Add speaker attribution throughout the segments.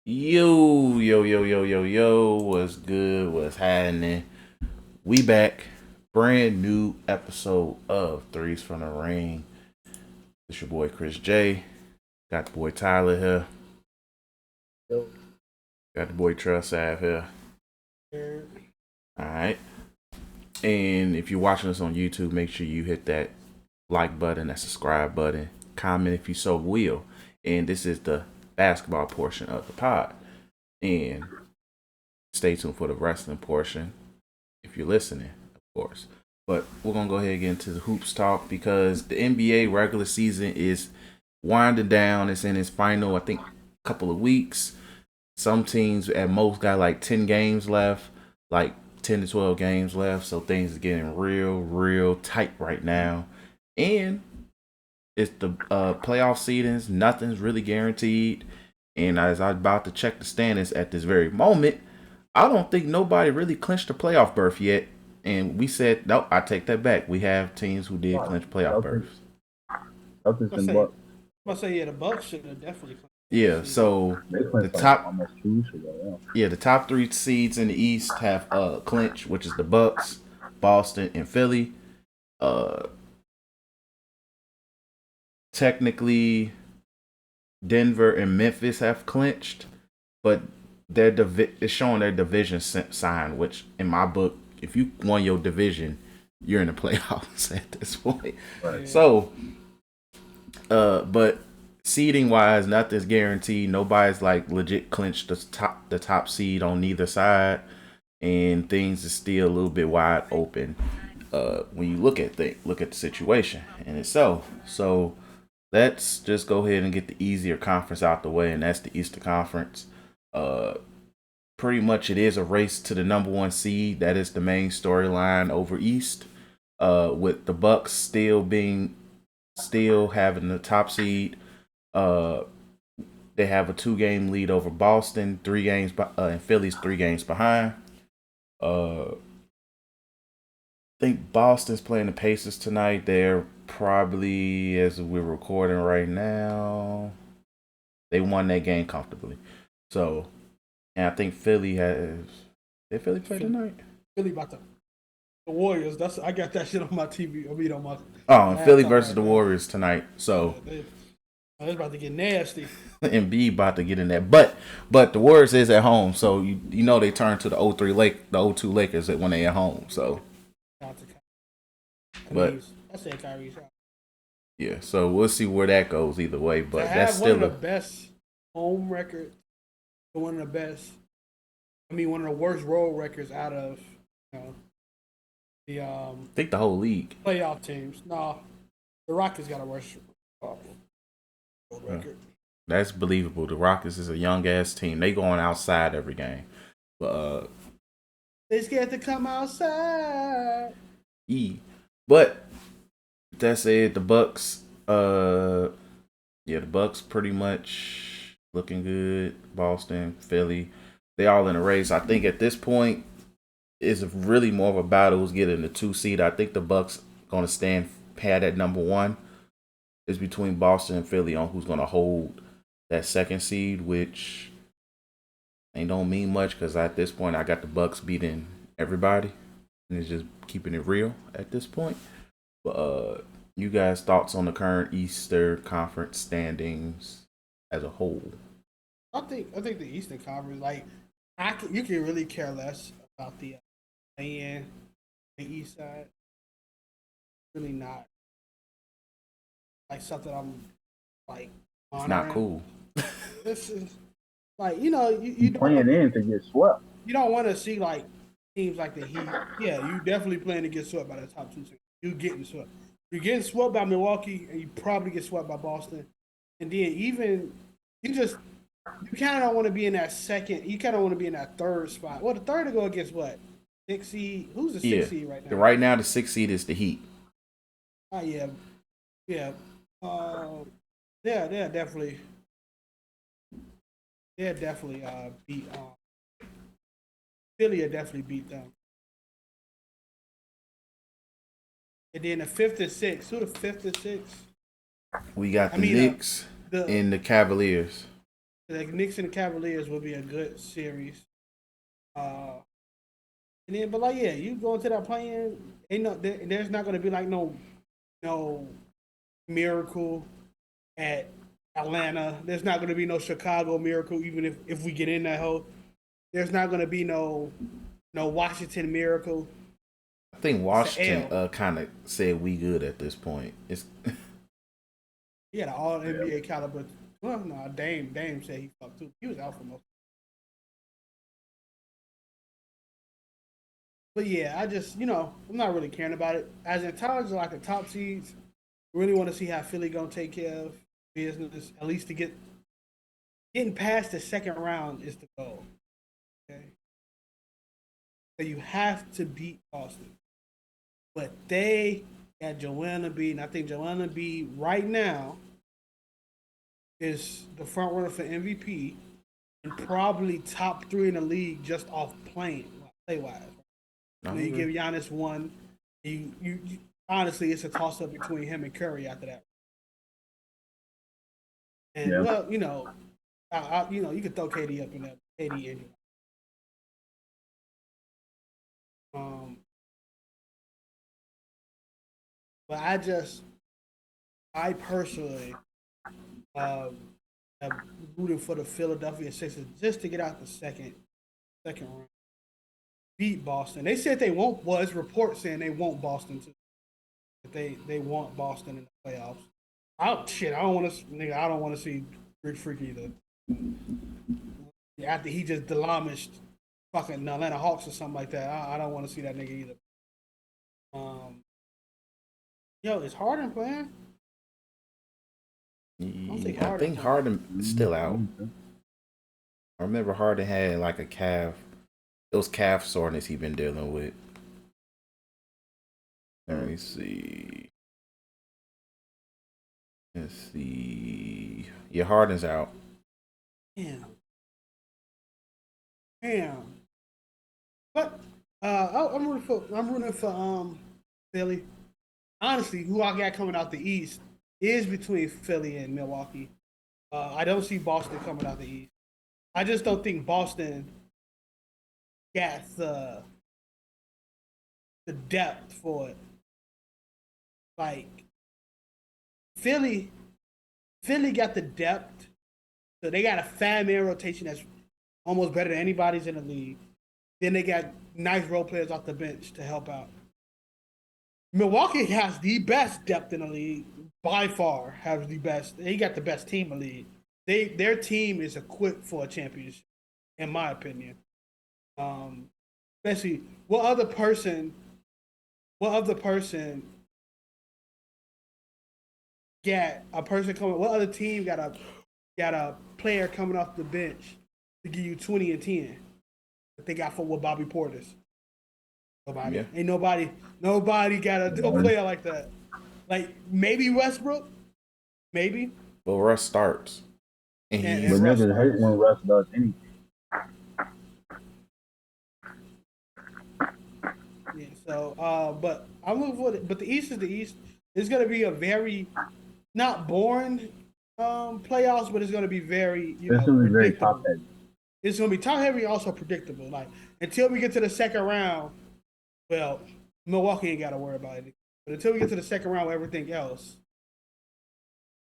Speaker 1: Yo, what's good? What's happening? We back. Brand new episode of Threes from the Ring. It's your boy Chris J. Got the boy Tyler here.
Speaker 2: Yo,
Speaker 1: Got the boy Trust Sav here. Alright. And if you're watching us on YouTube, make sure you hit that like button, that subscribe button, comment if you so will. And this is the basketball portion of the pod. And stay tuned for the wrestling portion if you're listening, of course. But we're gonna go ahead and get into the hoops talk because the NBA regular season is winding down. It's in its final, I think, couple of weeks. Some teams at most got like 10 games left, like 10 to 12 games left. So things are getting real tight right now. And it's the playoff seedings. Nothing's really guaranteed. And as I'm about to check the standings at this very moment, I don't think nobody really clinched a playoff berth yet. And we said, nope, I take that back. We have teams who did clinch playoff berths.
Speaker 2: Celtics and Bucks.
Speaker 3: I say the Bucks should have definitely.
Speaker 1: Yeah, so
Speaker 2: They
Speaker 1: the
Speaker 2: clinched
Speaker 1: top,
Speaker 2: almost 2 weeks ago.
Speaker 1: the top three seeds in the East have clinched, which is the Bucks, Boston, and Philly. Technically, Denver and Memphis have clinched, but it's showing their division sign, which in my book, if you won your division, you're in the playoffs at this point.
Speaker 2: Right.
Speaker 1: So, but seeding wise, nothing's guaranteed. Nobody's like legit clinched the top seed on neither side, and things are still a little bit wide open. When you look at the situation in itself, so let's just go ahead and get the easier conference out the way, and that's the Eastern Conference. Pretty much it is a race to the number one seed. That is the main storyline over East. With the Bucks still having the top seed. They have a 2-game lead over Boston, 3 games, and Philly's 3 games behind. I think Boston's playing the Pacers tonight. They're probably, as we're recording right now, they won that game comfortably. So, and I think Philly did Philly play tonight?
Speaker 3: Philly about the Warriors. I got that shit on my TV. I mean on my.
Speaker 1: And Philly versus the Warriors tonight. So
Speaker 3: it's about to get nasty.
Speaker 1: And B about to get in there, but the Warriors is at home, so you know they turn to the 02 Lakers when they at home. So, but
Speaker 3: I said Kyrie.
Speaker 1: Yeah, so we'll see where that goes either way. But that's still
Speaker 3: one of the best home records. One of the best. One of the worst road records out of the
Speaker 1: I think the whole league
Speaker 3: playoff teams. No, the Rockets got a worse road record.
Speaker 1: That's believable. The Rockets is a young ass team. They going outside every game, but
Speaker 3: they scared to come outside.
Speaker 1: But that said, the Bucks, the Bucks pretty much looking good. Boston, Philly, they all in a race. I think at this point, it's really more of a battle who's getting the 2 seed. I think the Bucks gonna stand pat at number 1. It's between Boston and Philly on who's gonna hold that 2nd seed, which ain't don't mean much because at this point I got the Bucks beating everybody, and it's just keeping it real at this point. But you guys' thoughts on the current Eastern Conference standings as a whole?
Speaker 3: I think the Eastern Conference, you can really care less about the the East side. Really not something I'm
Speaker 1: It's not cool.
Speaker 3: This is you
Speaker 2: playing in to get swept.
Speaker 3: You don't want to see teams like the Heat. Yeah, you definitely playing to get swept by the top 2 teams. You getting swept. You're getting swept by Milwaukee, and you probably get swept by Boston. And then you kind of don't want to be in that second. You kind of want to be in that 3rd spot. Well, the 3rd to go against what? 6 seed. Who's the 6 seed right now?
Speaker 1: Right now, the 6 seed is the Heat.
Speaker 3: Oh yeah. They're definitely beat. Philly will definitely beat them. And then the 5th and 6th. Who the 5th and 6th?
Speaker 1: We got the Knicks and the Cavaliers.
Speaker 3: The Knicks and the Cavaliers will be a good series. And then, but like, yeah, you go into that playing, ain't no, there's not gonna be like no miracle at Atlanta. There's not gonna be no Chicago miracle, even if we get in that hole. There's not gonna be no Washington miracle.
Speaker 1: I think
Speaker 3: It's an
Speaker 1: Washington
Speaker 3: L.
Speaker 1: kind of said we good at this point. It's
Speaker 3: He had an All
Speaker 2: Yeah.
Speaker 3: NBA caliber. Well, no, Dame said he fucked too. He was out for most. But yeah, I just I'm not really caring about it. As in terms of like the top seeds, really want to see how Philly gonna take care of business. At least to getting past the second round is the goal. Okay, so you have to beat Boston, but they got Joanna B, and I think Joanna B right now is the front runner for MVP and probably top three in the league just off playing play wise. You give Giannis one. You honestly, it's a toss up between him and Curry after that. And
Speaker 2: Yeah.
Speaker 3: well, you could throw KD up in there. KD anyway. Um, but I personally am rooting for the Philadelphia Sixers just to get out the second round, beat Boston. They said they won't. Well, it's reports saying they want Boston to. They want Boston in the playoffs. I don't want to, nigga. I don't want to see Greek Freak either. After he just demolished fucking Atlanta Hawks or something like that, I don't want to see that nigga either. Yo, is Harden playing?
Speaker 1: I think Harden is still out. I remember Harden had like a calf. Those calf soreness he been dealing with. Let me see. Let's see. Yeah, Harden's out.
Speaker 3: Damn. But I'm rooting for Philly. Honestly, who I got coming out the East is between Philly and Milwaukee. I don't see Boston coming out the East. I just don't think Boston got the depth for it. Like Philly got the depth, so they got a 5-man rotation that's almost better than anybody's in the league. Then they got nice role players off the bench to help out. Milwaukee has the best depth in the league by far. Has the best. They got the best team in the league. Their team is equipped for a championship, in my opinion. Especially what other person got a person coming? What other team got a player coming off the bench to give you 20 and 10 that they got for what Bobby Portis? Nobody.
Speaker 1: Yeah.
Speaker 3: Ain't nobody got a player like that. Like maybe Westbrook, maybe.
Speaker 1: Well, Russ starts, and
Speaker 3: And
Speaker 2: But
Speaker 3: Russ
Speaker 2: niggas hate when Russ does anything.
Speaker 3: Yeah, so, but I'm looking for it. But the East is the East. It's going to be a very not boring playoffs, but it's going to be very
Speaker 2: It's gonna be very
Speaker 3: predictable.
Speaker 2: top heavy.
Speaker 3: It's going to be top heavy, also predictable. Like until we get to the second round, well, Milwaukee ain't got to worry about it. But until we get to the second round with everything else,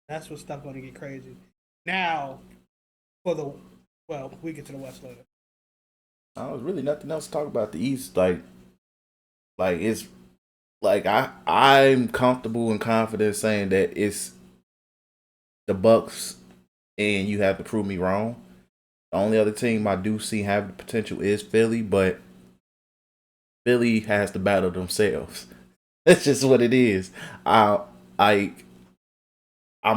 Speaker 3: that's when stuff going to get crazy. Now, we get to the West later.
Speaker 1: was really nothing else to talk about the East. Like it's like I'm comfortable and confident saying that it's the Bucks, and you have to prove me wrong. The only other team I do see have the potential is Philly, but Philly has to battle themselves. That's just what it is. I'm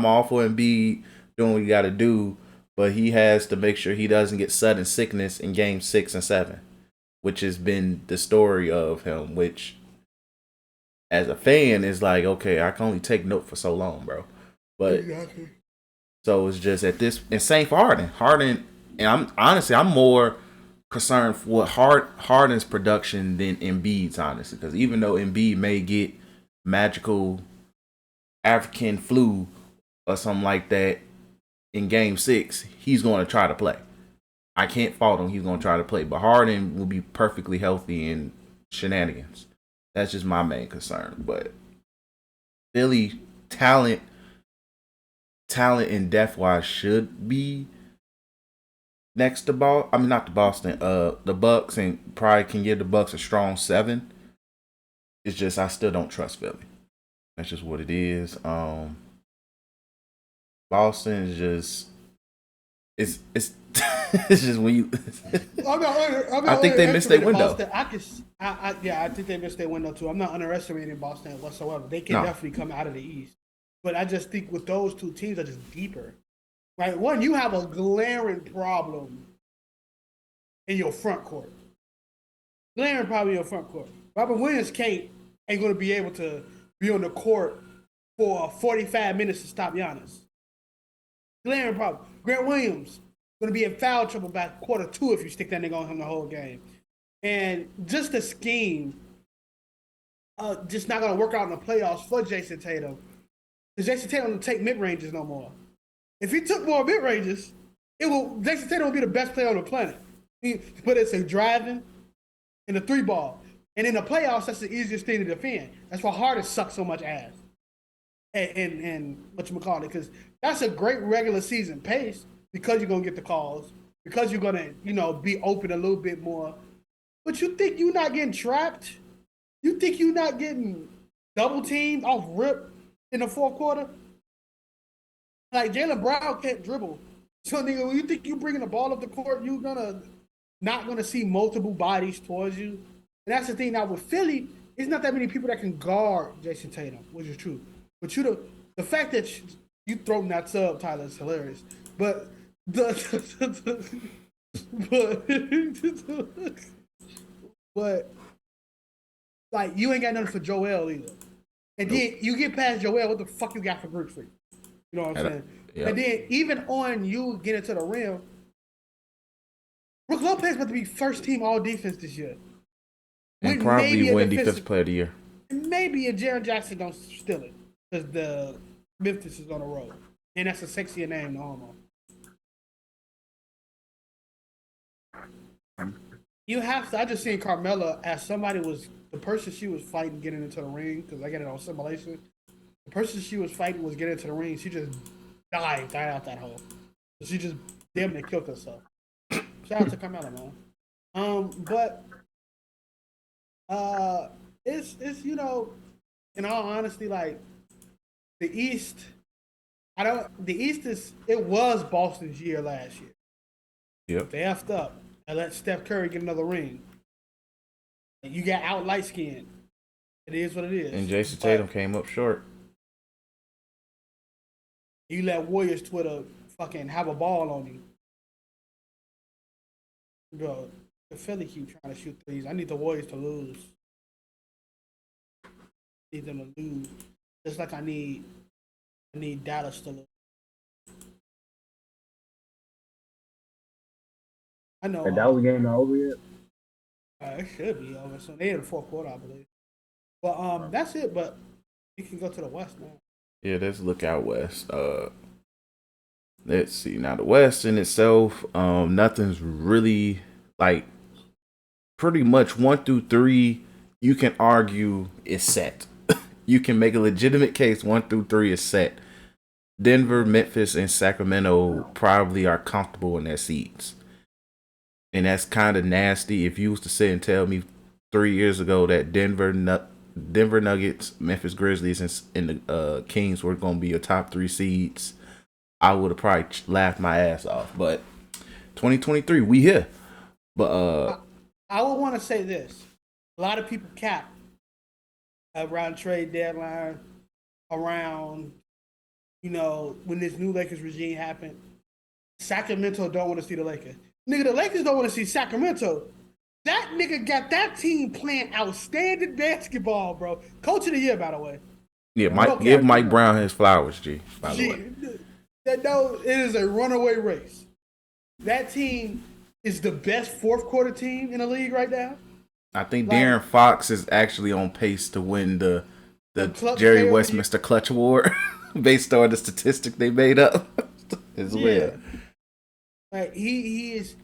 Speaker 1: all for Embiid doing what he got to do, but he has to make sure he doesn't get sudden sickness in Game 6 and 7, which has been the story of him. Which, as a fan, is like, okay, I can only take note for so long, bro. But
Speaker 3: Exactly.
Speaker 1: so it's just at this, and same for Harden, and I'm more concerned with Harden's production than Embiid's, honestly, because even though Embiid may get magical African flu or something like that, in Game 6, he's going to try to play. I can't fault him. He's going to try to play. But Harden will be perfectly healthy in shenanigans. That's just my main concern. But Philly talent and depth-wise should be next to not the Boston. The Bucks, and probably can give the Bucks a strong 7. It's just I still don't trust Philly. That's just what it is. Boston is just it's it's just when you. I think they missed their window.
Speaker 3: I think they missed their window too. I'm not underestimating Boston whatsoever. They can definitely come out of the East, but I just think with those two teams are just deeper. Right, one, you have a glaring problem in your front court. Glaring problem in your front court. Robert Williams ain't going to be able to be on the court for 45 minutes to stop Giannis. Glaring problem. Grant Williams going to be in foul trouble by quarter 2 if you stick that nigga on him the whole game. And just the scheme, just not going to work out in the playoffs for Jason Tatum. Because Jason Tatum don't take mid-ranges no more. If he took more mid-ranges, Jason Tatum will be the best player on the planet. But it's a driving and a 3-ball. And in the playoffs, that's the easiest thing to defend. That's why Harden sucks so much ass. And whatchamacallit, because that's a great regular season pace because you're going to get the calls, because you're going to, be open a little bit more. But you think you're not getting trapped? You think you're not getting double teamed off rip in the fourth quarter? Like, Jaylen Brown can't dribble. So, nigga, when you think you bringing the ball up the court, you're not gonna see multiple bodies towards you. And that's the thing. Now, with Philly, it's not that many people that can guard Jason Tatum, which is true. But the fact that you throw that sub, Tyler, is hilarious. But but like, you ain't got nothing for Joel either. And then you get past Joel, what the fuck you got for Brookstreet? You know what I'm saying? Yep. And then even on you getting to the rim, Brook Lopez about to be first team all defense this year.
Speaker 1: And probably win defensive player of the year.
Speaker 3: Maybe if Jaren Jackson don't steal it. Because the Memphis is on the road. And that's a sexier name, no homo. You have to. I just seen Carmella as somebody was the person she was fighting getting into the ring, because I get it on simulation. The person she was fighting was getting into the ring. She just died out that hole. So she just damn near killed herself. Shout out to Carmella, man. But it's in all honesty, like the East. It was Boston's year last year.
Speaker 1: Yep.
Speaker 3: They effed up and let Steph Curry get another ring. And you got out light skinned. It is what it is.
Speaker 1: And Jason Tatum came up short.
Speaker 3: You let Warriors Twitter fucking have a ball on you. Bro, the Philly keep trying to shoot threes. I need the Warriors to lose. I need them to lose. Just like I need Dallas to lose. I know.
Speaker 2: The Dallas game not over yet?
Speaker 3: It should be over. So they in the fourth quarter, I believe. But that's it. But we can go to the West now.
Speaker 1: Yeah, let's look out West. Let's see. Now the West in itself, nothing's really like pretty much 1 through 3. You can argue is set. You can make a legitimate case 1 through 3 is set. Denver, Memphis, and Sacramento probably are comfortable in their seats. And that's kind of nasty. If you was to sit and tell me 3 years ago that Denver Nuggets, Memphis Grizzlies, and the Kings were going to be your top 3 seeds, I would have probably laughed my ass off. But 2023, we here. But
Speaker 3: I would want to say this: a lot of people cap around trade deadline, around when this new Lakers regime happened. Sacramento don't want to see the Lakers. Nigga, the Lakers don't want to see Sacramento. That nigga got that team playing outstanding basketball, bro. Coach of the year, by the way.
Speaker 1: Yeah, give Mike Brown his flowers, G. By the way,
Speaker 3: it is a runaway race. That team is the best fourth quarter team in the league right now.
Speaker 1: I think De'Aaron Fox is actually on pace to win the Jerry Westminster Clutch Award based on the statistic they made up. as well.
Speaker 3: Like he is.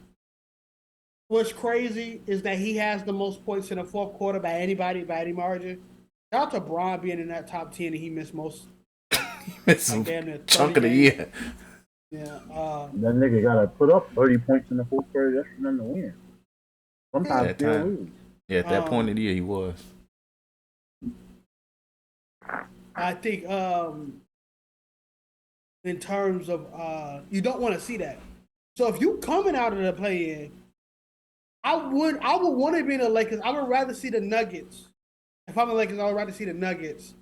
Speaker 3: What's crazy is that he has the most points in the fourth quarter by anybody by any margin. Shout out to Braun being in that top 10, and he missed most.
Speaker 1: It's
Speaker 3: Like
Speaker 1: a
Speaker 3: damn near 30
Speaker 1: chunk of the
Speaker 3: games.
Speaker 1: year.
Speaker 3: Yeah.
Speaker 2: That nigga gotta put up 30 points in the fourth quarter just for them to win. Sometimes
Speaker 1: That
Speaker 2: still
Speaker 1: time.
Speaker 2: lose.
Speaker 1: Yeah, at that point of the year, he was.
Speaker 3: I think in terms of you don't want to see that. So if you coming out of the play-in, I would want to be in the Lakers. I would rather see the Nuggets. If I'm the Lakers, I would rather see the Nuggets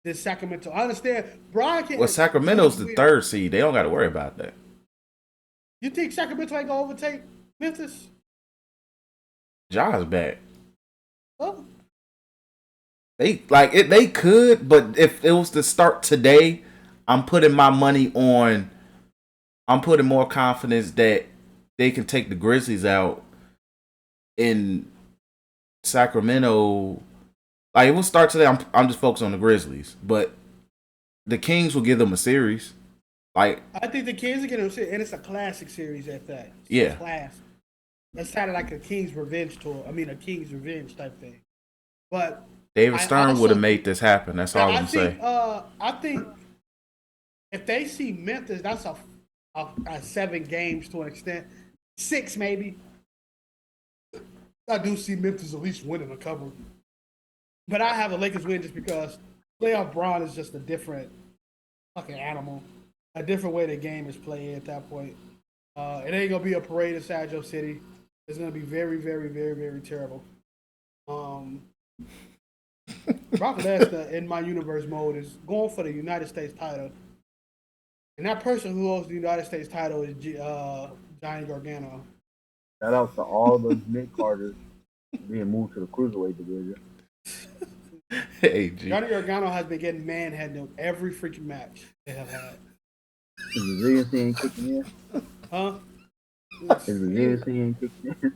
Speaker 3: than Sacramento. I understand. Brian can.
Speaker 1: Well, Sacramento's the third seed. They don't got to worry about that.
Speaker 3: You think Sacramento ain't gonna overtake Memphis?
Speaker 1: Ja's back.
Speaker 3: Oh.
Speaker 1: They could, but if it was to start today, I'm putting my money on. I'm putting more confidence that they can take the Grizzlies out in Sacramento. Like, it will start today. I'm just focused on the Grizzlies, but the Kings will give them a series. Like,
Speaker 3: I think the Kings are getting a and it's a classic series at that.
Speaker 1: Yeah.
Speaker 3: Class. That sounded like a King's Revenge tour. I mean, a King's Revenge type thing. But
Speaker 1: David Stern would have made this happen. That's all I'm saying.
Speaker 3: I think if they see Memphis, that's a 7 games to an extent, 6 maybe. I do see Memphis at least winning a couple. But I have the Lakers win just because playoff Braun is just a different fucking animal. A different way the game is played at that point. It ain't gonna be a parade inside your city. It's gonna be very, very, very, very terrible. Brock Lesnar in my universe mode is going for the United States title, and that person who holds the United States title is Johnny Gargano.
Speaker 2: Shout out to all the mid-carders being moved to the cruiserweight division.
Speaker 1: Hey, G.
Speaker 3: Johnny Gargano has been getting manhandled every freaking match they have had.
Speaker 2: His resiliency ain't kicking in.
Speaker 3: Huh?
Speaker 2: His resiliency ain't kicking in.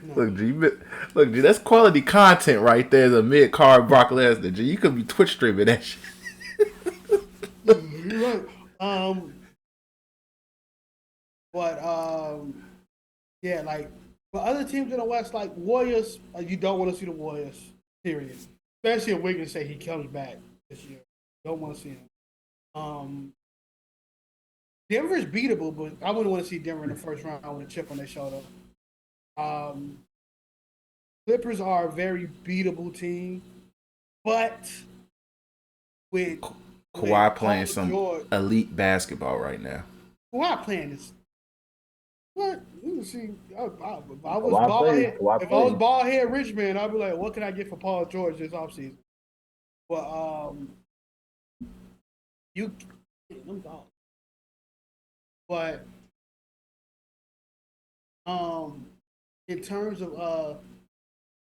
Speaker 3: No.
Speaker 1: Look, G, that's quality content right there. The mid-card Brock Lesnar, G. You could be Twitch streaming that shit.
Speaker 3: You're right. Yeah, like, but other teams in the West, like Warriors, you don't want to see the Warriors, period. Especially if Wiggins say he comes back this year. Don't want to see him. Denver's beatable, but I wouldn't want to see Denver in the first round with a chip on their shoulder. Clippers are a very beatable team, but with
Speaker 1: Kawhi playing some
Speaker 3: George,
Speaker 1: elite basketball right now.
Speaker 3: Kawhi playing this. What? You see, if I was
Speaker 2: Kawhi
Speaker 3: bald head rich man, I'd be like, what can I get for Paul George this offseason? But them dogs. But in terms of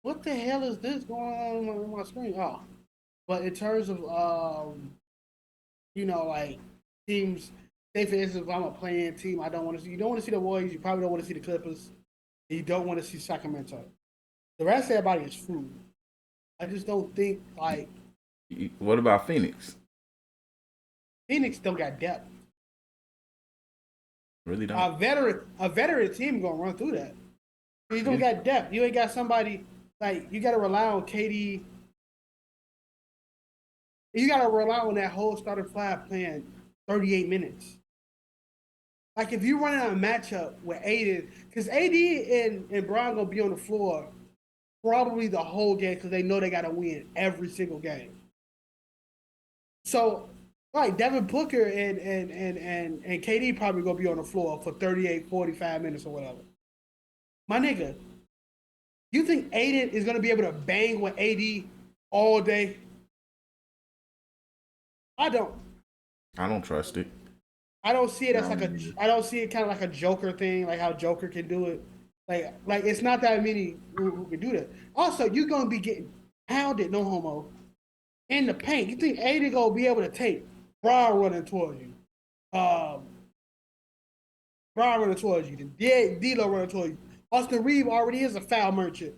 Speaker 3: what the hell is this going on my screen? Oh, but in terms of like teams. Say for instance, if I'm a playing team, I don't want to see. You don't want to see the Warriors. You probably don't want to see the Clippers. And you don't want to see Sacramento. The rest of everybody is food. I just don't think like.
Speaker 1: What about Phoenix?
Speaker 3: Phoenix don't got depth.
Speaker 1: Really don't.
Speaker 3: A veteran team gonna run through that. You don't got depth. You ain't got somebody like you got to rely on KD. You got to rely on that whole starting five playing 38 minutes. Like if you running a matchup with Aiden, because AD and Bron gonna be on the floor probably the whole game because they know they gotta win every single game. So like Devin Booker and KD probably gonna be on the floor for 38, 45 minutes or whatever. My nigga, you think Aiden is gonna be able to bang with AD all day? I don't
Speaker 1: trust it.
Speaker 3: I don't see it as I don't see it kind of like a Joker thing, like how Joker can do it. Like it's not that many who can do that. Also, you're gonna be getting pounded, no homo, in the paint. You think AD gonna be able to take Brown running towards you, Brown running towards you, D'Lo running towards you. Austin Reeves already is a foul merchant.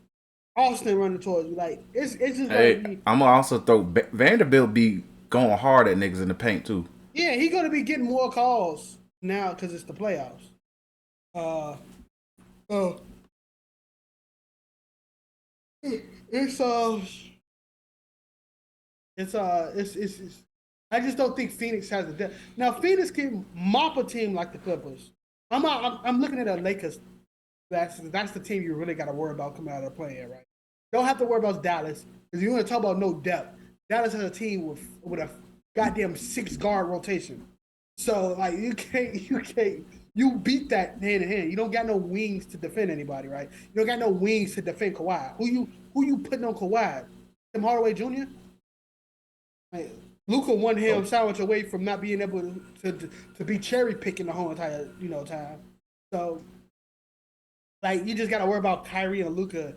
Speaker 3: Austin running towards you, like it's just.
Speaker 1: Hey, I'm gonna also throw Vanderbilt be going hard at niggas in the paint too.
Speaker 3: Yeah, he's gonna be getting more calls now because it's the playoffs. So it's it's I just don't think Phoenix has the depth. Now Phoenix can mop a team like the Clippers. I'm looking at the Lakers. That's the team you really got to worry about coming out of the play-in, right? Don't have to worry about Dallas because you want to talk about no depth. Dallas has a team with a goddamn 6-guard rotation. So like you beat that hand in hand. You don't got no wings to defend anybody, right? You don't got no wings to defend Kawhi. Who you putting on Kawhi? Tim Hardaway Jr. Like, Luka one ham sandwich away from not being able to be cherry picking the whole entire time. So like you just gotta worry about Kyrie and Luka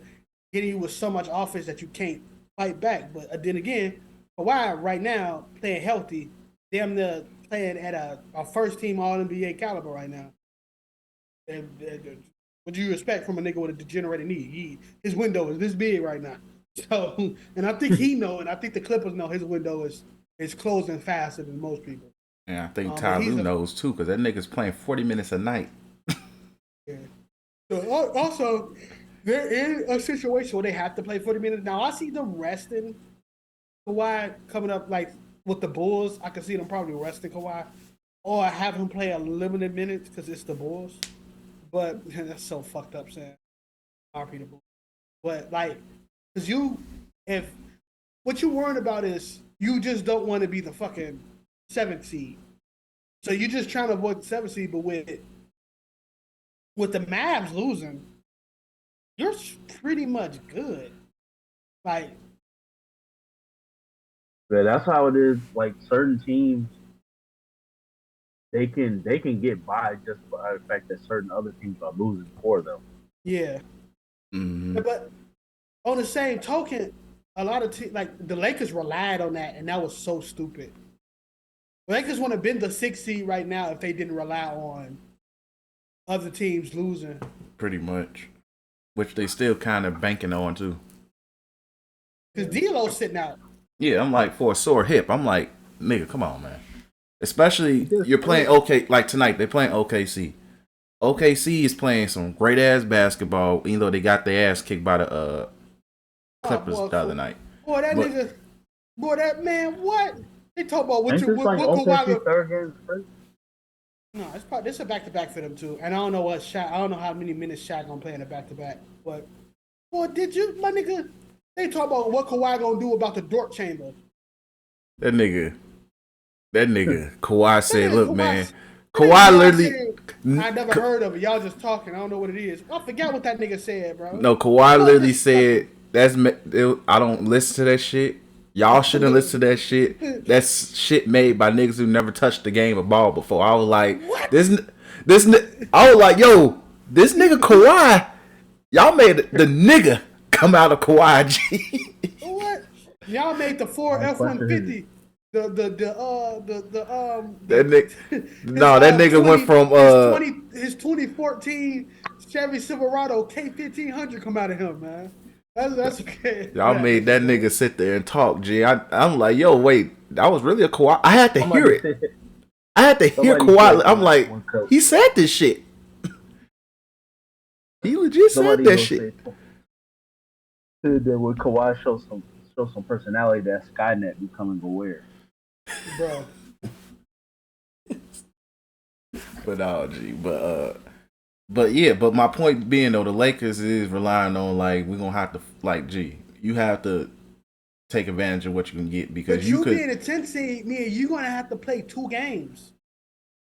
Speaker 3: getting you with so much offense that you can't fight back. But then again, Kawhi right now playing healthy, damn near playing at a first team All NBA caliber right now. What do you expect from a nigga with a degenerated knee? His window is this big right now. So, and I think he know, and I think the Clippers know his window is closing faster than most people.
Speaker 1: And I think Ty Lue knows too, because that nigga's playing 40 minutes a night.
Speaker 3: Yeah. So also, there is a situation where they have to play 40 minutes. Now I see them resting Kawhi coming up like with the Bulls. I can see them probably resting Kawhi, or have him play a limited minutes because it's the Bulls. But that's so fucked up, saying RP the Bulls. But like, because if what you worrying about is you just don't want to be the fucking 7th seed. So you're just trying to avoid the 7th seed, but with the Mavs losing, you're pretty much good. Like,
Speaker 2: yeah, that's how it is. Like certain teams, they can get by just by the fact that certain other teams are losing for them.
Speaker 3: Yeah.
Speaker 1: Mm-hmm.
Speaker 3: But on the same token, a lot of like the Lakers relied on that, and that was so stupid. The Lakers would have been the 6th seed right now if they didn't rely on other teams losing.
Speaker 1: Pretty much. Which they still kind of banking on too.
Speaker 3: Because D'Lo's sitting out.
Speaker 1: Yeah, I'm like, for a sore hip, I'm like, nigga, come on, man. Especially, you're playing OK, like tonight, they're playing OKC. OKC is playing some great-ass basketball, even though they got their ass kicked by the Clippers the other night.
Speaker 3: Boy, that man, what? They talk about what
Speaker 2: Ain't this like OKC third game straight?
Speaker 3: No, it's a back-to-back for them, too. And I don't know I don't know how many minutes Shaq gonna play in a back-to-back. But, boy, my nigga, they talk about what Kawhi gonna do about the Dort chamber.
Speaker 1: That nigga, Kawhi said, look, man. Kawhi literally.
Speaker 3: I never heard of it. Y'all just talking. I don't know what it is. I forgot what that nigga said, bro.
Speaker 1: No, Kawhi literally said, I don't listen to that shit. Y'all shouldn't listen to that shit. That's shit made by niggas who never touched the game of ball before. I was like,
Speaker 3: what?
Speaker 1: I was like, yo, this nigga Kawhi, y'all made the nigga come out of Kawhi G.
Speaker 3: What? Y'all made the 4 F-150. That
Speaker 1: nigga went from
Speaker 3: his 2014 Chevy Silverado K1500 come out of him, man. That's okay.
Speaker 1: Y'all made that nigga sit there and talk, G. I'm like, yo, wait, that was really a Kawhi. I had to hear it. I had to hear Kawhi. I'm like, he said this shit. He legit said that shit.
Speaker 2: Said that when Kawhi show some personality, that Skynet becoming aware.
Speaker 3: Bro.
Speaker 1: But G, but yeah, but my point being though, the Lakers is relying on like we're gonna have to like G, you have to take advantage of what you can get because
Speaker 3: but you being a 10 seed, me and you gonna have to play 2 games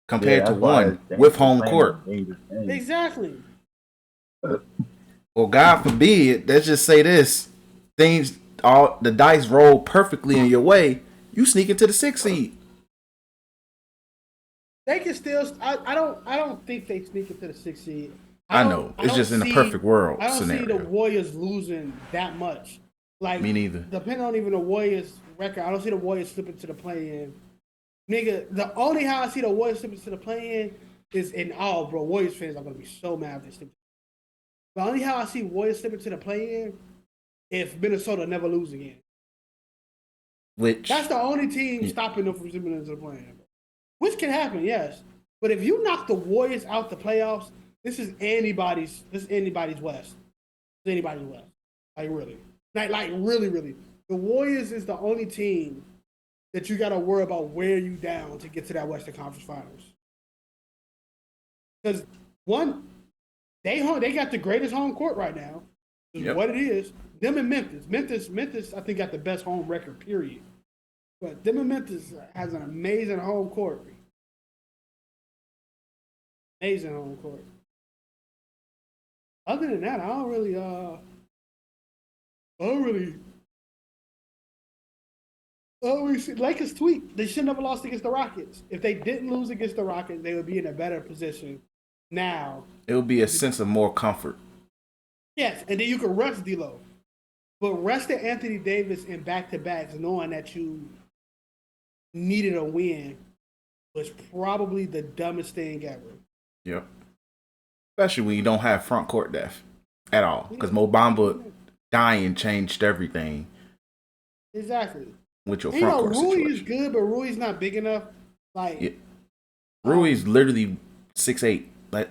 Speaker 1: compared to one with home court.
Speaker 3: Exactly.
Speaker 1: Well, God forbid, let's just say this: all the dice roll perfectly in your way. You sneak into the 6th seed.
Speaker 3: They can still. I don't think they sneak into the 6th seed.
Speaker 1: I know. It's just in a perfect world
Speaker 3: I don't
Speaker 1: scenario.
Speaker 3: see the Warriors losing that much. Like
Speaker 1: me neither.
Speaker 3: Depending on even the Warriors record, I don't see the Warriors slipping to the play-in. Nigga, the only how I see the Warriors slipping to the play-in is bro. Warriors fans are gonna be so mad if they slip. The only how I see Warriors slipping to the play-in if Minnesota never lose again. That's the only team stopping them from slipping into the play-in. Which can happen, yes. But if you knock the Warriors out the playoffs, this is anybody's West. It's anybody's West. Like really. Like really. The Warriors is the only team that you gotta worry about wear you down to get to that Western Conference Finals. Because one, they got the greatest home court right now. Is what it is. Them and Memphis. Memphis, I think got the best home record, period. But them and Memphis has an amazing home court. Amazing home court. Other than that, I don't really see. Lakers tweet. They should never lost against the Rockets. If they didn't lose against the Rockets, they would be in a better position now.
Speaker 1: It would be a sense of more comfort.
Speaker 3: Yes, and then you could rest D'Lo. But resting Anthony Davis in back-to-backs, knowing that you needed a win, was probably the dumbest thing ever.
Speaker 1: Yep. Especially when you don't have front court depth at all. Because Mo Bamba dying changed everything.
Speaker 3: Exactly.
Speaker 1: With your front court situation.
Speaker 3: Rui is good, but Rui's not big enough. Like
Speaker 1: Rui's literally 6'8".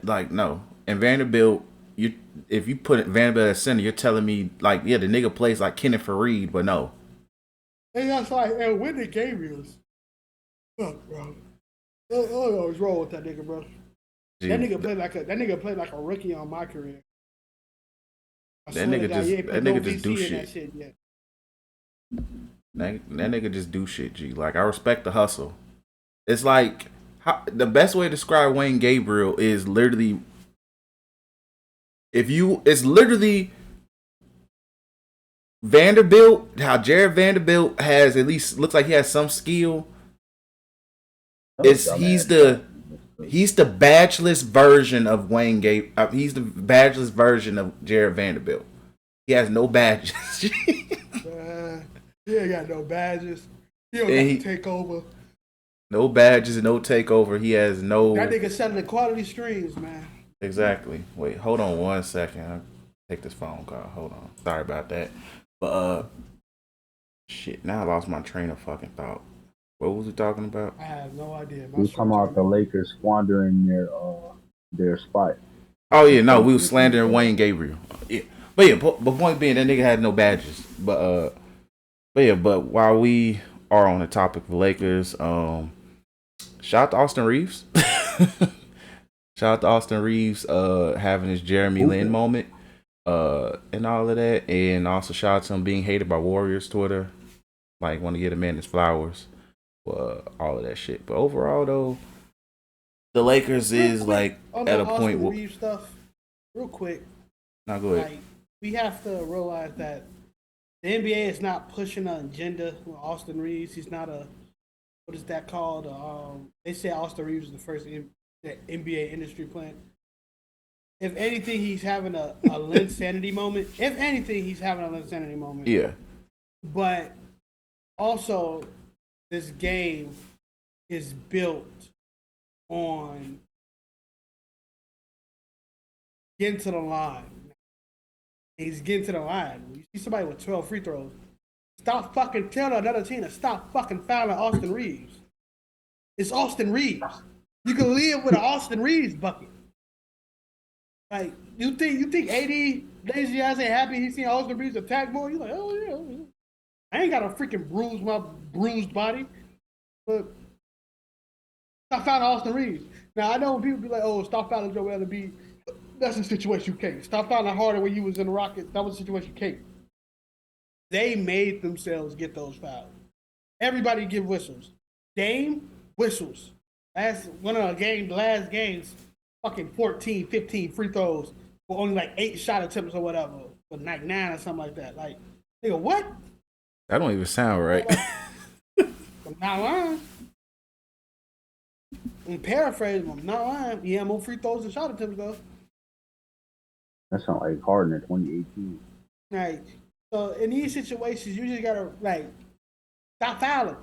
Speaker 1: Like no. And Vanderbilt, if you put Vanderbilt at center, you're telling me like, yeah, the nigga plays like Kenneth Faried, but no.
Speaker 3: And that's like, and when the game is, fuck, bro. I don't know what's wrong with that nigga, bro. That nigga played like a rookie on my career.
Speaker 1: That nigga just do shit. That nigga just do shit, G. Like, I respect the hustle. It's like, the best way to describe Wayne Gabriel is literally, it's literally Vanderbilt, how Jared Vanderbilt has, at least looks like he has some skill. He's the badgeless version of Wayne Gabriel. He's the badgeless version of Jared Vanderbilt. He has no badges.
Speaker 3: He ain't got no badges. He don't got to take over.
Speaker 1: No badges, no takeover. He has no.
Speaker 3: That nigga selling the quality streams, man.
Speaker 1: Exactly. Wait, hold on 1 second. I'll take this phone call. Hold on. Sorry about that. But shit. Now I lost my train of fucking thought. What was we talking about?
Speaker 3: I have no idea.
Speaker 2: We was talking about the Lakers squandering their spot.
Speaker 1: Oh yeah, no, we was slandering Wayne Gabriel. Yeah, but yeah, but point being, that nigga had no badges. But while we are on the topic of the Lakers, shout out to Austin Reeves. Shout out to Austin Reeves having his Jeremy Lin moment and all of that. And also shout out to him being hated by Warriors Twitter. Like, want to get a man his flowers. All of that shit. But overall, though, the Lakers is like at a point where.
Speaker 3: Reeves stuff, real quick.
Speaker 1: Now go ahead.
Speaker 3: Like, we have to realize that the NBA is not pushing an agenda with Austin Reeves. He's not a, what is that called? They say Austin Reeves is the first NBA industry plant. If anything, he's having a Linsanity moment. If anything, he's having a Linsanity moment.
Speaker 1: Yeah.
Speaker 3: But also, this game is built on getting to the line. He's getting to the line. When you see somebody with 12 free throws, stop fucking telling another team to stop fucking fouling Austin Reeves. It's Austin Reeves. You can live with an Austin Reeves bucket. Like, you think AD lazy ass ain't happy he seen Austin Reeves attack more? You're like, oh yeah. I ain't got to freaking bruise my bruised body. But stop fouling Austin Reeves. Now I know when people be like, oh, stop fouling Joel Embiid. That's a situation you can't. Stop fouling harder when you was in the Rockets. That was a situation you can't. They made themselves get those fouls. Everybody give whistles. Dame, whistles. That's one of the last games, fucking 14, 15 free throws with only like 8 shot attempts or whatever. But like 9 or something like that. Like, nigga, what?
Speaker 1: That don't even sound right.
Speaker 3: I'm not lying. I'm paraphrasing, I'm not lying. Yeah, more free throws and shot attempts though.
Speaker 2: That sounds like Harden in 2018.
Speaker 3: Right. So in these situations, you just gotta stop fouling.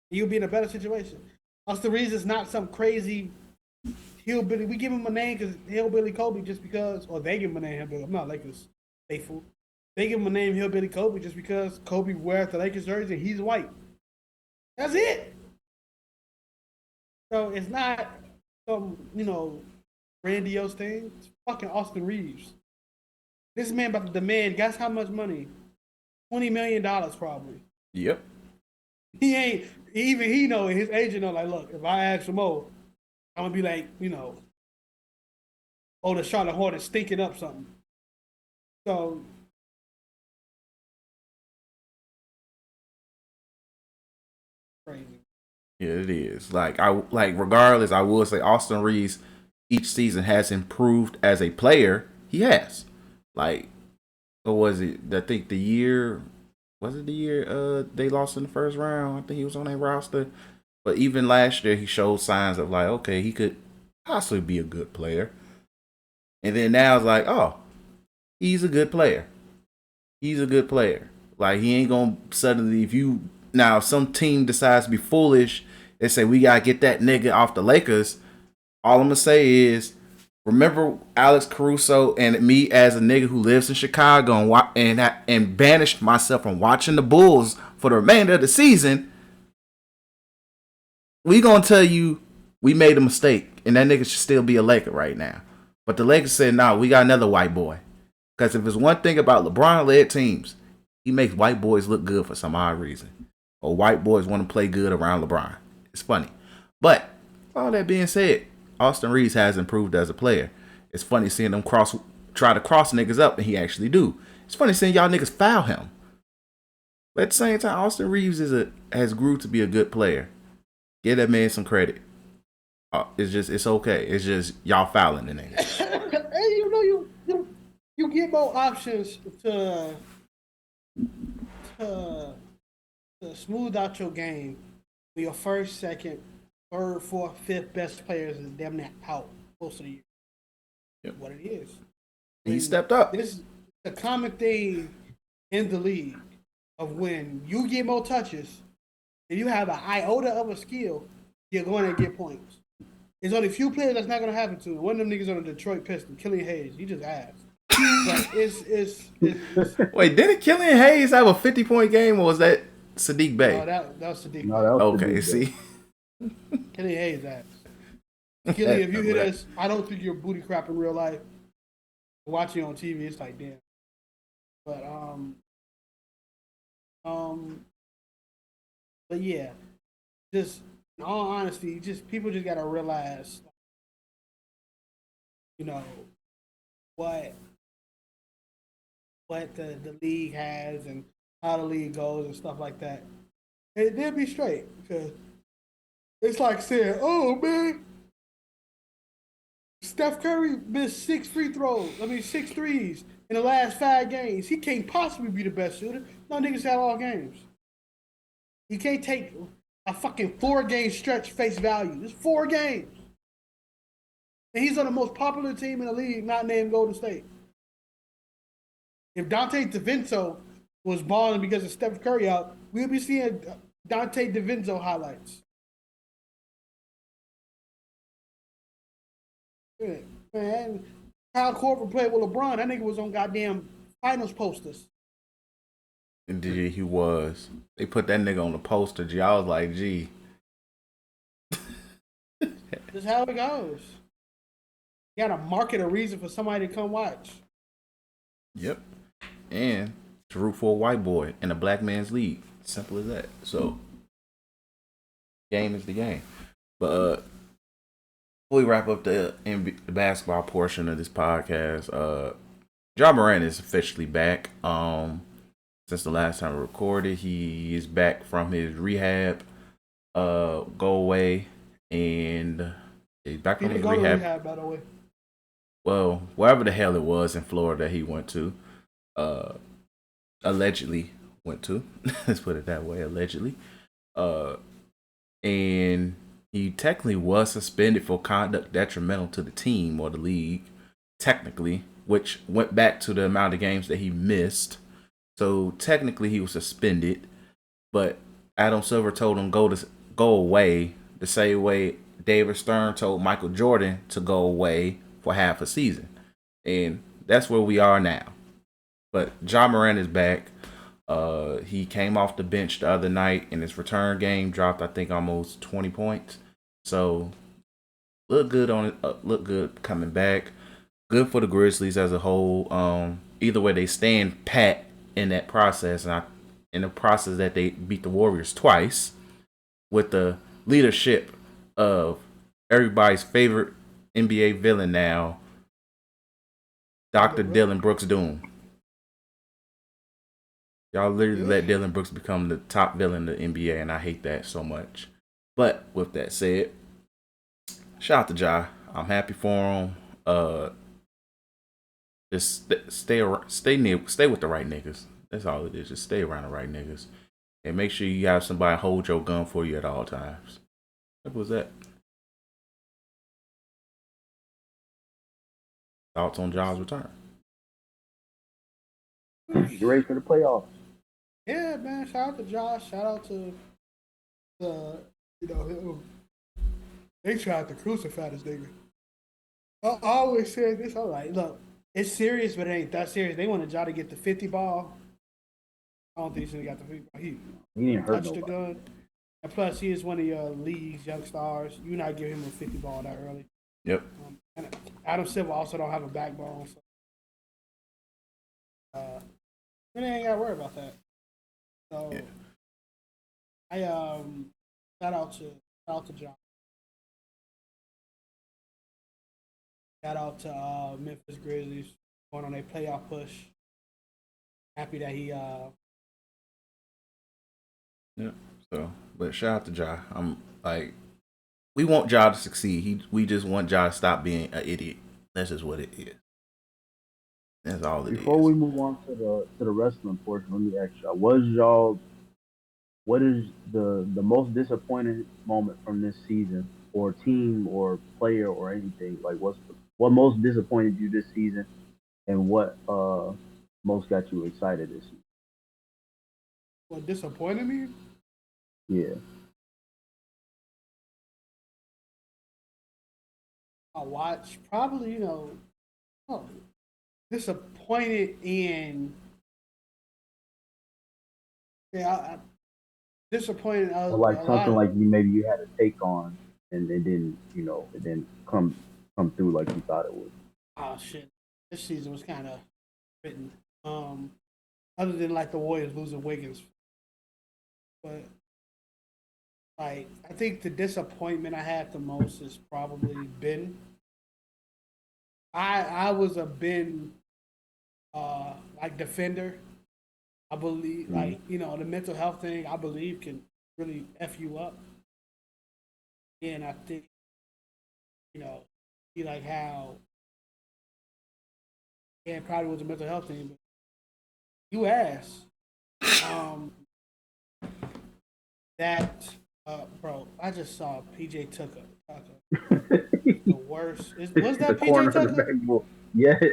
Speaker 3: You'll be in a better situation. Austin Reeves is not some crazy hillbilly. We give him a name because Hillbilly Kobe just because, or they give him a name Hillbilly. I'm not Lakers faithful. They give him a name Hillbilly Kobe just because Kobe wears the Lakers jersey and he's white. That's it. So it's not some, grandiose thing. It's fucking Austin Reeves. This man about to demand, guess how much money? $20 million probably.
Speaker 1: Yep.
Speaker 3: He ain't even he know his agent know like, look, if I ask for more, I'm gonna be like, oh, the Charlotte Hornets stinking up something. So crazy.
Speaker 1: Yeah, it is. Regardless, I will say Austin Reeves each season has improved as a player. He has. Like, what was it? I think the year was it the year they lost in the first round? I think he was on a roster. But even last year he showed signs of like, okay, he could possibly be a good player. And then now it's like, oh, he's a good player. He's a good player. Like, he ain't gonna suddenly, if some team decides to be foolish and say we gotta get that nigga off the Lakers, all I'm gonna say is, remember Alex Caruso and me as a nigga who lives in Chicago and banished myself from watching the Bulls for the remainder of the season. We gonna tell you we made a mistake and that nigga should still be a Laker right now. But the Lakers said, no, we got another white boy. Because if there's one thing about LeBron-led teams, he makes white boys look good for some odd reason. Or white boys want to play good around LeBron. It's funny. But, all that being said, Austin Reeves has improved as a player. It's funny seeing him try to cross niggas up, and he actually do. It's funny seeing y'all niggas foul him. But at the same time, Austin Reeves has grew to be a good player. Give that man some credit. It's okay. It's just y'all fouling the nigga.
Speaker 3: Hey, you get more options to smooth out your game when your first, second, third, fourth, fifth best players is damn near out most of the year.
Speaker 1: Yep.
Speaker 3: What it is.
Speaker 1: He stepped up.
Speaker 3: This is a common thing in the league of when you get more touches and you have an iota of a skill, you're going to get points. There's only a few players that's not going to happen to. One of them niggas on the Detroit Pistons, Killian Hayes. He just asked. But it's
Speaker 1: Wait, didn't Killian Hayes have a 50-point game, or was that Sadiq Bey?
Speaker 3: No, that was Sadiq.
Speaker 2: No, that was
Speaker 1: okay,
Speaker 2: Sadiq
Speaker 1: see.
Speaker 3: Killian Hayes asked. Killian, if you hit us, I don't think you're booty crap in real life. Watching on TV, it's like damn. But yeah, just in all honesty, people just gotta realize, what the league has and how the league goes and stuff like that. And they'll be straight because it's like saying, "Oh man, Steph Curry missed 6 threes in the last 5 games. He can't possibly be the best shooter. No niggas had all games. You can't take a fucking 4-game stretch face value. It's 4 games. And he's on the most popular team in the league, not named Golden State. If Dante DiVincenzo was balling because of Steph Curry out, we'll be seeing Dante DiVincenzo highlights. Yeah, man, Kyle Korver played with LeBron. That nigga was on goddamn finals posters.
Speaker 1: Indeed, he was. They put that nigga on the poster. G, I was like, gee.
Speaker 3: This is how it goes. You gotta market a reason for somebody to come watch.
Speaker 1: Yep. And to root for a white boy in a black man's league. Simple as that. So, game is the game. But before we wrap up the basketball portion of this podcast, Ja Morant is officially back. Since the last time we recorded, he is back from his rehab go away, and he's back from his rehab.
Speaker 3: By the way.
Speaker 1: Well, wherever the hell it was in Florida he went to, allegedly went to. Let's put it that way, allegedly. And he technically was suspended for conduct detrimental to the team or the league, technically, which went back to the amount of games that he missed. So technically he was suspended, but Adam Silver told him go away the same way David Stern told Michael Jordan to go away for half a season. And that's where we are now. But Ja Morant is back. He came off the bench the other night in his return game, dropped I think almost 20 points. So Look good on it. Look good coming back. Good for the Grizzlies as a whole. Either way, they stand pat in that process, and in the process that they beat the Warriors twice with the leadership of everybody's favorite NBA villain now, Dr. Dylan Brooks Doom. Y'all literally let Dylan Brooks become the top villain in the NBA, and I hate that so much. But with that said, shout out to Ja. I'm happy for him. Just stay with the right niggas. That's all it is. Just stay around the right niggas, and make sure you have somebody hold your gun for you at all times. What was that? Thoughts on Ja's return?
Speaker 2: You ready for the playoffs?
Speaker 3: Yeah, man. Shout out to Josh. Shout out to the they tried to crucify this nigga. I always said this. I'm like, look, it's serious, but it ain't that serious. They wanted Ja to get the 50 ball. I don't think he should have got the 50 ball.
Speaker 2: He didn't hurt
Speaker 3: touched
Speaker 2: nobody.
Speaker 3: the gun. And plus, he is one of your league's young stars. You not give him a 50 ball that early.
Speaker 1: Yep.
Speaker 3: And Adam Silver also don't have a backbone, so they ain't got to worry about that. So
Speaker 1: Yeah.
Speaker 3: I shout out to John. Shout out to Memphis Grizzlies going on a playoff push. Happy that he
Speaker 1: Yeah. So, but shout out to Ja. I'm like, we want Ja to succeed. We just want Ja to stop being an idiot. That's just what it is. That's all it is.
Speaker 2: Before we move on to the wrestling portion, let me ask y'all: what is the most disappointing moment from this season, or team, or player, or anything? Like, what most disappointed you this season, and what most got you excited this season?
Speaker 3: what disappointed me?
Speaker 2: Yeah,
Speaker 3: I watch probably disappointed in disappointed
Speaker 2: or like
Speaker 3: a lot
Speaker 2: something
Speaker 3: of
Speaker 2: like you had a take on, and it didn't come through like you thought it would.
Speaker 3: oh shit. This season was kind of written. Other than like the Warriors losing Wiggins, but like I think the disappointment I had the most is probably Ben. I was a Ben like defender. I believe like the mental health thing I believe can really F you up. And I think, be like how yeah, it probably was a mental health thing, but you asked. Um that bro, I just saw PJ Tucker. The worst. Was
Speaker 2: The
Speaker 3: that
Speaker 2: corner
Speaker 3: PJ
Speaker 2: of the
Speaker 3: Tucker?
Speaker 2: backboard. Yeah, he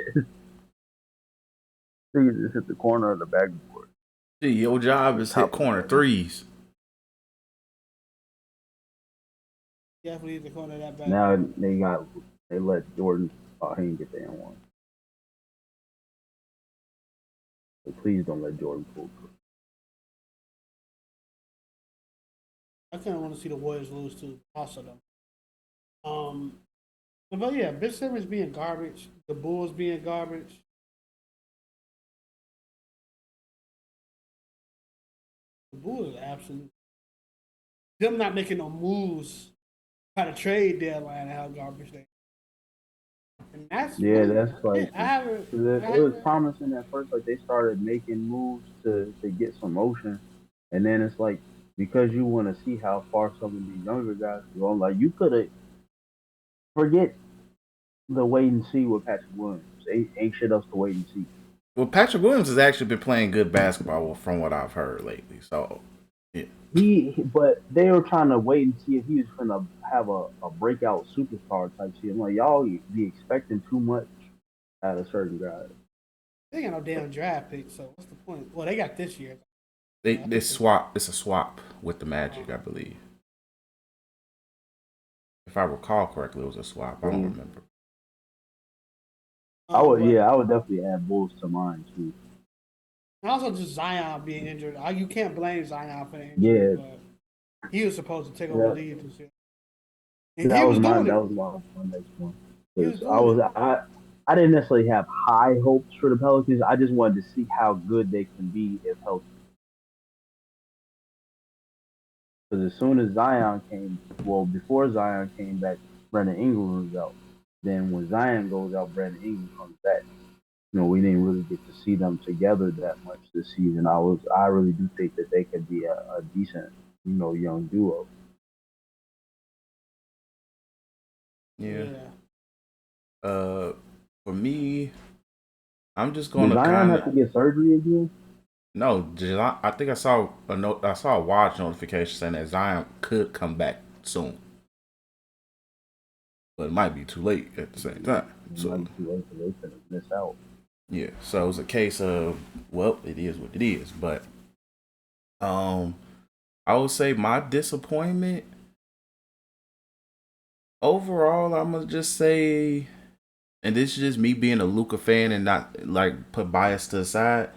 Speaker 2: just hit the corner of the backboard.
Speaker 1: See, your job
Speaker 2: The
Speaker 1: is hit
Speaker 2: top of the
Speaker 1: corner
Speaker 2: backboard.
Speaker 1: threes.
Speaker 3: Definitely the corner of that back.
Speaker 2: Now they let Jordan. Oh, he didn't get the N1. So please don't let Jordan pull through.
Speaker 3: I kind of want to see the Warriors lose too. Also though. But yeah, Ben Simmons being garbage, the Bulls being garbage. The Bulls are absolute. Them not making no moves by the trade deadline, how garbage they. And that's
Speaker 2: Yeah,
Speaker 3: really
Speaker 2: that's like
Speaker 3: it. I haven't.
Speaker 2: it was promising at first. Like they started making moves to get some motion, and then it's like because you want to see how far some of these younger guys go. Like you could have forget the wait and see with Patrick Williams. Ain't shit else to wait and see.
Speaker 1: Well, Patrick Williams has actually been playing good basketball from what I've heard lately. So, yeah.
Speaker 2: But they were trying to wait and see if he was gonna have a breakout superstar type shit. I'm like, y'all be expecting too much out of certain guys.
Speaker 3: They got no damn draft pick, so what's the point? Well, they got this year.
Speaker 1: They swap. It's a swap with the Magic, I believe. If I recall correctly, it was a swap. I don't remember.
Speaker 2: I would definitely add Bulls to mine too.
Speaker 3: And also just Zion being injured. You can't blame Zion for the injury,
Speaker 2: Yeah,
Speaker 3: but he was supposed to take over
Speaker 2: yeah.
Speaker 3: the lead this year. And he was doing
Speaker 2: That
Speaker 3: it.
Speaker 2: was my next one.
Speaker 3: He was
Speaker 2: Because
Speaker 3: doing it.
Speaker 2: I didn't necessarily have high hopes for the Pelicans. I just wanted to see how good they can be if healthy. Because as soon as Zion came, well, before Zion came back, Brandon Ingram was out. Then when Zion goes out, Brandon Ingram comes back. We didn't really get to see them together that much this season. I really do think that they could be a decent, young duo.
Speaker 1: Yeah.
Speaker 3: Yeah.
Speaker 1: For me, I'm just
Speaker 2: Did
Speaker 1: gonna
Speaker 2: Zion
Speaker 1: kind
Speaker 2: have
Speaker 1: of
Speaker 2: to get surgery again?
Speaker 1: no. I think I saw a note. I saw a watch notification saying that Zion could come back soon, but it might be too late at the same time.
Speaker 2: It might
Speaker 1: So
Speaker 2: be too late for they to miss out.
Speaker 1: yeah. So it's a case of, well, it is what it is. But um, I would say my disappointment overall, I'm gonna just say, and this is just me being a Luka fan and not like put bias to the side.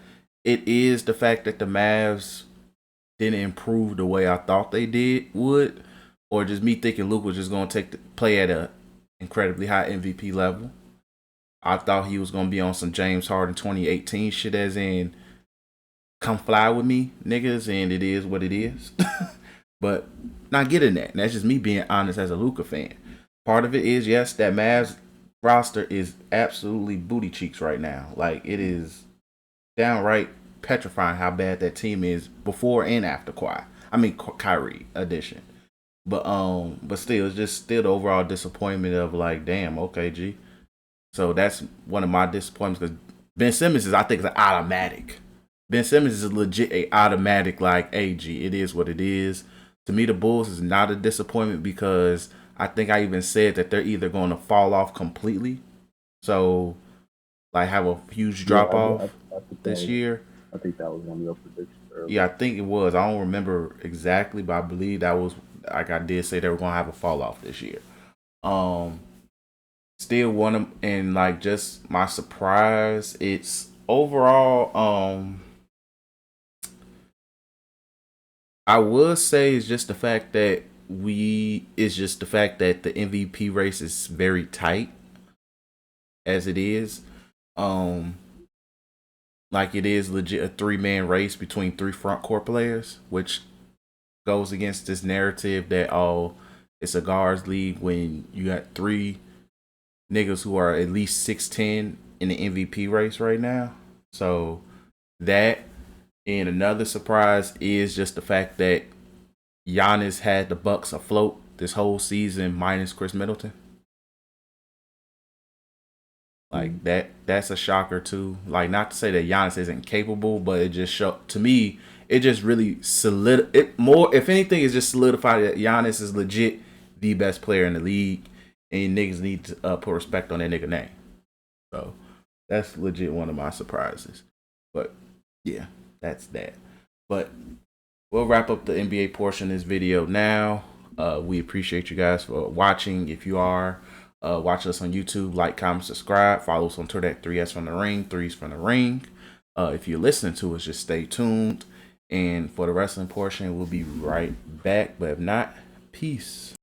Speaker 1: It is the fact that the Mavs didn't improve the way I thought they would, or just me thinking Luka was just gonna play at a incredibly high MVP level. I thought he was gonna be on some James Harden 2018 shit, as in come fly with me, niggas, and it is what it is. But not getting that. And that's just me being honest as a Luka fan. Part of it is, yes, that Mavs roster is absolutely booty cheeks right now. Like, it is downright petrifying how bad that team is before and after Kyrie addition. But still, it's just still the overall disappointment of like, damn, okay, G. So that's one of my disappointments because Ben Simmons I think, is an automatic. Ben Simmons is legit a automatic, like, AG. It is what it is. To me, the Bulls is not a disappointment because I think I even said that they're either going to fall off completely. So, like, have a huge
Speaker 2: Yeah,
Speaker 1: drop off
Speaker 2: I think
Speaker 1: this year.
Speaker 2: I think that was one of your predictions earlier.
Speaker 1: Yeah, I think it was. I don't remember exactly, but I believe that was, like I did say, they were going to have a fall off this year. Still one of, and like just my surprise, it's overall, I would say it's just the fact that the MVP race is very tight as it is. Um, like it is legit a 3-man race between 3 front court players, which goes against this narrative that it's a guards league when you got 3 niggas who are at least 6'10" in the MVP race right now. So that, and another surprise is just the fact that Giannis had the Bucks afloat this whole season minus Chris Middleton. Like that's a shocker too. Like, not to say that Giannis isn't capable, but it just to me, it just really if anything, it's just solidified that Giannis is legit the best player in the league, and niggas need to put respect on that nigga name. So that's legit one of my surprises. But yeah, that's that. But we'll wrap up the NBA portion of this video now. We appreciate you guys for watching. If you are watching us on YouTube, like, comment, subscribe. Follow us on Twitter at 3S from the Ring, 3s from the Ring. If you're listening to us, just stay tuned. And for the wrestling portion, we'll be right back. But if not, peace.